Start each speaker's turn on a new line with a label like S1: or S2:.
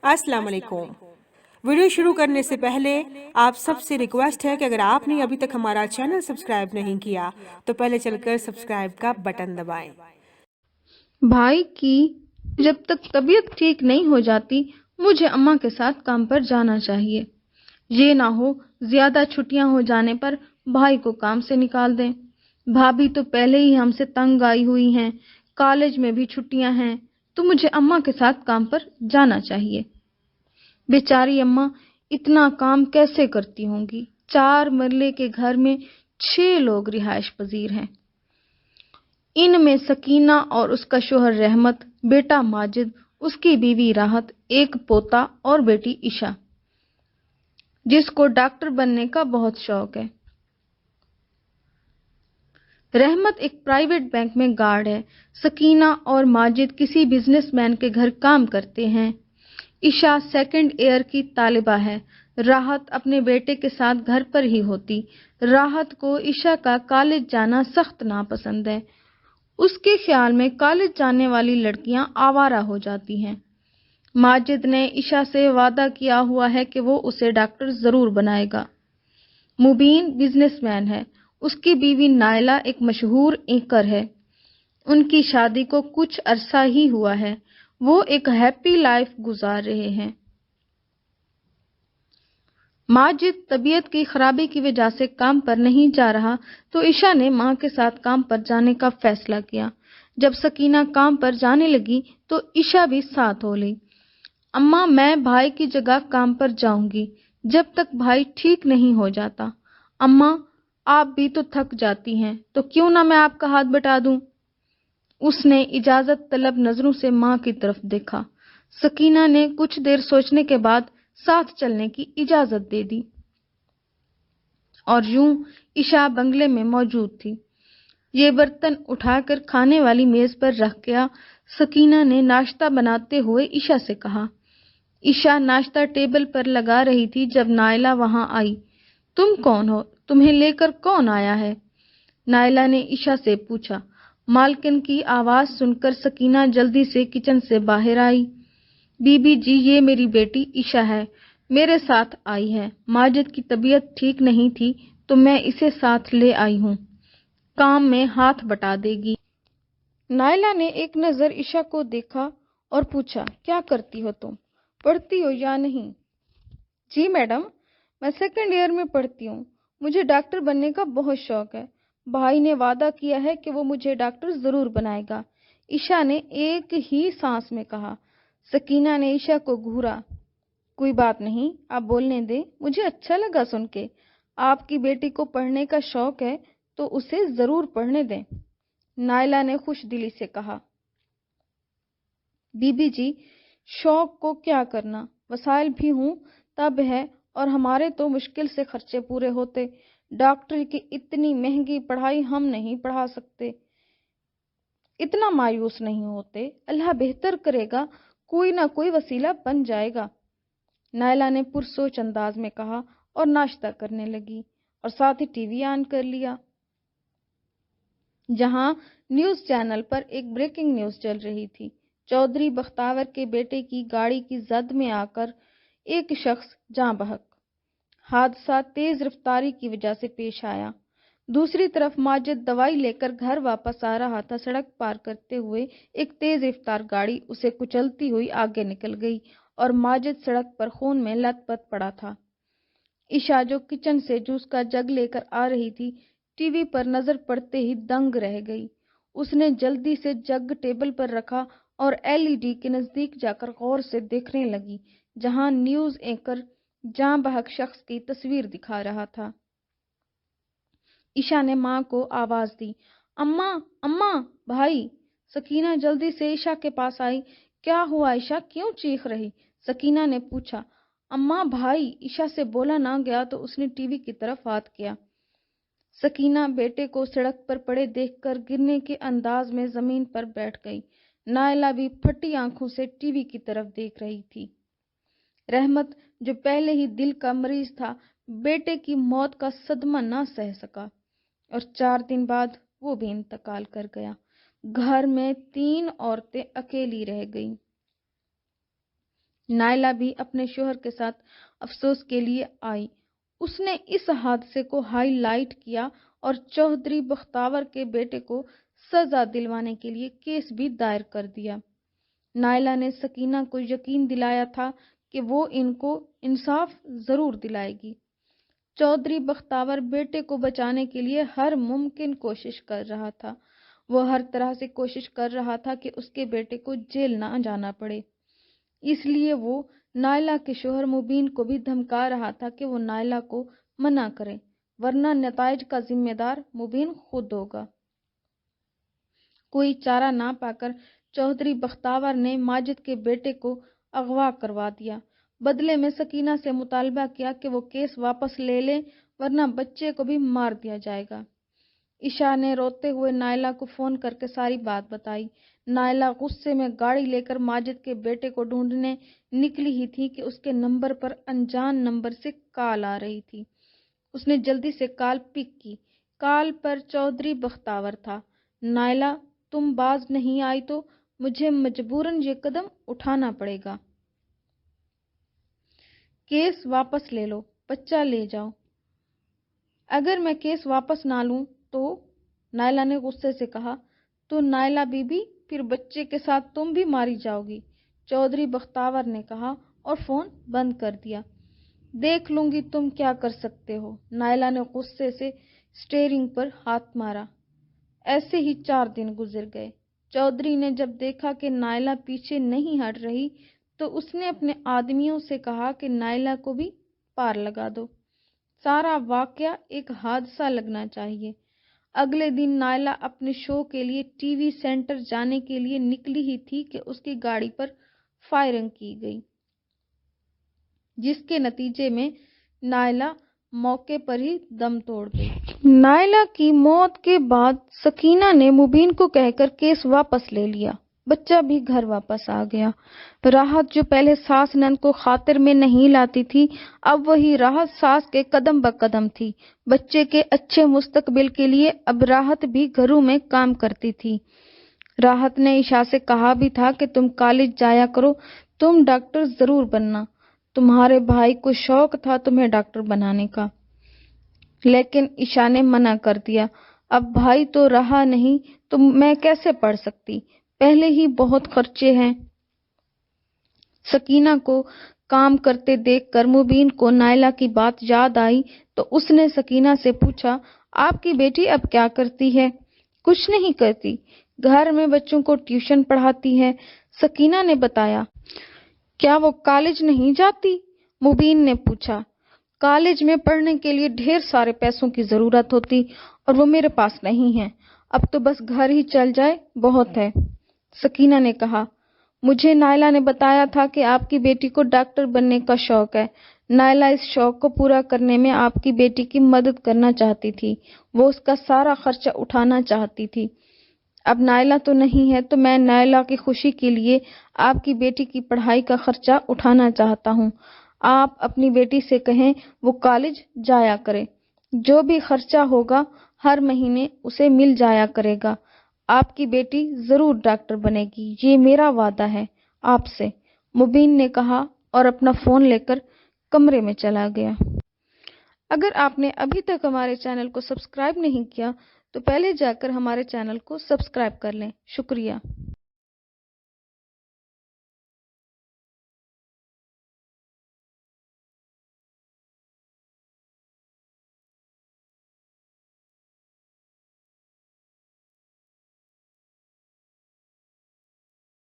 S1: अस्सलाम वालेकुम। वीडियो शुरू करने से पहले आप सबसे रिक्वेस्ट है कि अगर आपने अभी तक हमारा चैनल सब्सक्राइब नहीं किया तो पहले चलकर सब्सक्राइब का बटन दबाएं।
S2: भाई की जब तक तबीयत ठीक नहीं हो जाती मुझे अम्मा के साथ काम पर जाना चाहिए। ये ना हो ज्यादा छुट्टियां हो जाने पर भाई को काम से निकाल दें। भाभी तो पहले ही हमसे तंग आई हुई हैं, कॉलेज में भी छुट्टियां हैं, तो मुझे अम्मा के साथ काम पर जाना चाहिए। बेचारी अम्मा इतना काम कैसे करती होंगी। 4 मरले के घर में 6 लोग रिहायश पजीर हैं। इनमें सकीना और उसका शोहर रहमत, बेटा माजिद, उसकी बीवी राहत, एक पोता और बेटी ईशा, जिसको डॉक्टर बनने का बहुत शौक है। रहमत एक प्राइवेट बैंक में गार्ड है। सकीना और माजिद किसी बिजनेसमैन के घर काम करते हैं। ईशा सेकंड ईयर की तालिबा है। राहत अपने बेटे के साथ घर पर ही होती। राहत को ईशा का कॉलेज जाना सख्त नापसंद है। उसके ख्याल में कॉलेज जाने वाली लड़कियां आवारा हो जाती हैं। माजिद ने ईशा से वादा किया हुआ है कि वो उसे डॉक्टर जरूर बनाएगा। मुबीन बिजनेसमैन है। उसकी बीवी नायला एक मशहूर एंकर है। उनकी शादी को कुछ अरसा ही हुआ है। वो एक हैप्पी लाइफ गुजार रहे हैं। माजिद तबीयत की खराबी की वजह से काम पर नहीं जा रहा तो ईशा ने मां के साथ काम पर जाने का फैसला किया। जब सकीना काम पर जाने लगी तो ईशा भी साथ हो ली। अम्मा, मैं भाई की जगह काम पर जाऊंगी जब तक भाई ठीक नहीं हो जाता। अम्मा, आप भी तो थक जाती हैं, तो क्यों ना मैं आपका हाथ बटा दूं। उसने इजाजत तलब नजरों से मां की तरफ देखा। सकीना ने कुछ देर सोचने के बाद साथ चलने की इजाजत दे दी और यूं ईशा बंगले में मौजूद थी। ये बर्तन उठाकर खाने वाली मेज पर रख गया। सकीना ने नाश्ता बनाते हुए ईशा से कहा। ईशा नाश्ता टेबल पर लगा रही थी जब नायला वहां आई। तुम कौन हो? तुम्हें लेकर कौन आया है? नायला ने ईशा से पूछा। मालकिन की आवाज सुनकर सकीना जल्दी से किचन से बाहर आई। बीबी जी, ये मेरी बेटी ईशा है, मेरे साथ आई है। माजिद की तबीयत ठीक नहीं थी तो मैं इसे साथ ले आई हूँ। काम में हाथ बटा देगी। नायला ने एक नजर ईशा को देखा और पूछा, क्या करती हो तुम? पढ़ती हो या नहीं? जी मैडम, मैं सेकंड ईयर में पढ़ती हूँ। मुझे डॉक्टर बनने का बहुत शौक है। भाई ने वादा किया है कि वो मुझे डॉक्टर जरूर बनाएगा, ईशा ने एक ही सांस में कहा। सकीना ने ईशा को घूरा। कोई बात नहीं, आप बोलने दे, मुझे अच्छा लगा सुन के। आपकी बेटी को पढ़ने का शौक है तो उसे जरूर पढ़ने दें, नायला ने खुश दिली से कहा। बीबी जी, शौक को क्या करना, वसाइल भी हूं तब है, और हमारे तो मुश्किल से खर्चे पूरे होते। डॉक्टर की इतनी महंगी पढ़ाई हम नहीं पढ़ा सकते। इतना मायूस नहीं होते, अल्लाह बेहतर करेगा, कोई ना कोई वसीला बन जाएगा, नायला ने पुरसोच अंदाज में कहा और नाश्ता करने लगी और साथ ही टीवी ऑन कर लिया, जहां न्यूज चैनल पर एक ब्रेकिंग न्यूज चल रही थी। चौधरी बख्तावर के बेटे की गाड़ी की जद में आकर एक शख्स जाँ बहक। हादसा तेज रफ्तारी की वजह से पेश आया। दूसरी तरफ माजिद दवाई लेकर घर वापस आ रहा था। सड़क पार करते हुए एक तेज रफ्तार गाड़ी उसे कुचलती हुई आगे निकल गई और माजिद सड़क पर खून में लथपथ पड़ा था। ईशा, जो किचन से जूस का जग लेकर आ रही थी, टीवी पर नजर पड़ते ही दंग रह गई। उसने जल्दी से जग टेबल पर रखा और एलईडी के नजदीक जाकर गौर से देखने लगी, जहां न्यूज एंकर जाँ बहक शख्स की तस्वीर दिखा रहा था। ईशा ने मां को आवाज दी, अम्मा, अम्मा, भाई। सकीना जल्दी से ईशा के पास आई। क्या हुआ ईशा, क्यों चीख रही? सकीना ने पूछा। अम्मा, भाई। ईशा से बोला ना गया तो उसने टीवी की तरफ हाथ किया। सकीना बेटे को सड़क पर पड़े देखकर गिरने के अंदाज में जमीन पर बैठ गई। नायला भी फटी आंखों से टीवी की तरफ देख रही थी। रहमत, जो पहले ही दिल का मरीज था, बेटे की मौत का सदमा ना सह सका और 4 दिन बाद वो भी इंतकाल कर गया। घर में 3 औरतें अकेली रह गईं। نائلہ بھی اپنے شوہر کے ساتھ افسوس کے لیے آئی۔ اس نے اس حادثے کو ہائی لائٹ کیا اور چودھری بختیار کے بیٹے کو سزا دلوانے کے لیے کیس بھی دائر کر دیا۔ نائلہ نے سکینہ کو یقین دلایا تھا کہ وہ ان کو انصاف ضرور دلائے گی۔ چودھری بختیار بیٹے کو بچانے کے لیے ہر ممکن کوشش کر رہا تھا۔ وہ ہر طرح سے کوشش کر رہا تھا کہ اس کے بیٹے کو جیل نہ جانا پڑے۔ اس لیے وہ نائلہ کے شوہر مبین کو بھی دھمکا رہا تھا کہ وہ نائلہ کو منع کرے، ورنہ نتائج کا ذمہ دار مبین خود ہوگا۔ کوئی چارہ نہ پا کر چودھری بختیار نے ماجد کے بیٹے کو اغوا کروا دیا۔ بدلے میں سکینہ سے مطالبہ کیا کہ وہ کیس واپس لے لیں ورنہ بچے کو بھی مار دیا جائے گا۔ عشاء نے روتے ہوئے نائلہ کو فون کر کے ساری بات بتائی۔ نائلہ غصے میں گاڑی لے کر ماجد کے بیٹے کو ڈھونڈنے نکلی ہی تھی کہ اس کے نمبر پر انجان نمبر سے کال آ رہی تھی۔ اس نے جلدی سے کال پک کی۔ کال پر چودھری بختیار تھا۔ نائلہ، تم باز نہیں آئی تو مجھے مجبوراً یہ قدم اٹھانا پڑے گا۔ کیس واپس لے لو، بچہ لے جاؤ۔ اگر میں کیس واپس نہ لوں تو، نائلہ نے غصے سے کہا، تو نائلہ بی بی، پھر بچے کے ساتھ تم بھی ماری جاؤ گی، چودھری بختیار نے کہا اور فون بند کر دیا۔ دیکھ لوں گی تم کیا کر سکتے ہو، نائلہ نے غصے سے اسٹیئرنگ پر ہاتھ مارا۔ ایسے ہی 4 دن گزر گئے۔ چودھری نے جب دیکھا کہ نائلہ پیچھے نہیں ہٹ رہی تو اس نے اپنے آدمیوں سے کہا کہ نائلہ کو بھی پار لگا دو۔ سارا واقعہ ایک حادثہ لگنا چاہیے۔ اگلے دن نائلہ اپنے شو کے لیے ٹی وی سینٹر جانے کے لیے نکلی ہی تھی کہ اس کی گاڑی پر فائرنگ کی گئی، جس کے نتیجے میں نائلہ موقع پر ہی دم توڑ گئی۔ نائلہ کی موت کے بعد سکینہ نے مبین کو کہہ کر کیس واپس لے لیا۔ بچہ بھی گھر واپس آ گیا۔ راحت جو پہلے ساس نند کو خاطر میں نہیں لاتی تھی، اب وہی راحت ساس کے قدم بقدم تھی۔ بچے کے اچھے مستقبل کے لیے اب راحت بھی گھروں میں کام کرتی تھی۔ راحت نے عشاء سے کہا بھی تھا کہ تم کالج جایا کرو، تم ڈاکٹر ضرور بننا، تمہارے بھائی کو شوق تھا تمہیں ڈاکٹر بنانے کا، لیکن عشاء نے منع کر دیا۔ اب بھائی تو رہا نہیں تو میں کیسے پڑھ سکتی، پہلے ہی بہت خرچے ہیں۔ سکینہ کو کام کرتے دیکھ کر مبین کو نائلہ کی بات یاد آئی تو اس نے سکینہ سے پوچھا، آپ کی بیٹی اب کیا کرتی ہے؟ کچھ نہیں کرتی، گھر میں بچوں کو ٹیوشن پڑھاتی ہے، سکینہ نے بتایا۔ کیا وہ کالج نہیں جاتی؟ مبین نے پوچھا۔ کالج میں پڑھنے کے لیے ڈھیر سارے پیسوں کی ضرورت ہوتی اور وہ میرے پاس نہیں ہے، اب تو بس گھر ہی چل جائے بہت ہے، سکینہ نے کہا۔ مجھے نائلہ نے بتایا تھا کہ آپ کی بیٹی کو ڈاکٹر بننے کا شوق ہے۔ نائلہ اس شوق کو پورا کرنے میں آپ کی بیٹی کی مدد کرنا چاہتی تھی، وہ اس کا سارا خرچہ اٹھانا چاہتی تھی۔ اب نائلہ تو نہیں ہے تو میں نائلہ کی خوشی کے لیے آپ کی بیٹی کی پڑھائی کا خرچہ اٹھانا چاہتا ہوں۔ آپ اپنی بیٹی سے کہیں وہ کالج جایا کرے، جو بھی خرچہ ہوگا ہر مہینے اسے مل جایا کرے گا۔ آپ کی بیٹی ضرور ڈاکٹر بنے گی، یہ میرا وعدہ ہے آپ سے، مبین نے کہا اور اپنا فون لے کر کمرے میں چلا گیا۔ اگر آپ نے ابھی تک ہمارے چینل کو سبسکرائب نہیں کیا تو پہلے جا کر ہمارے چینل کو سبسکرائب کر لیں۔ شکریہ۔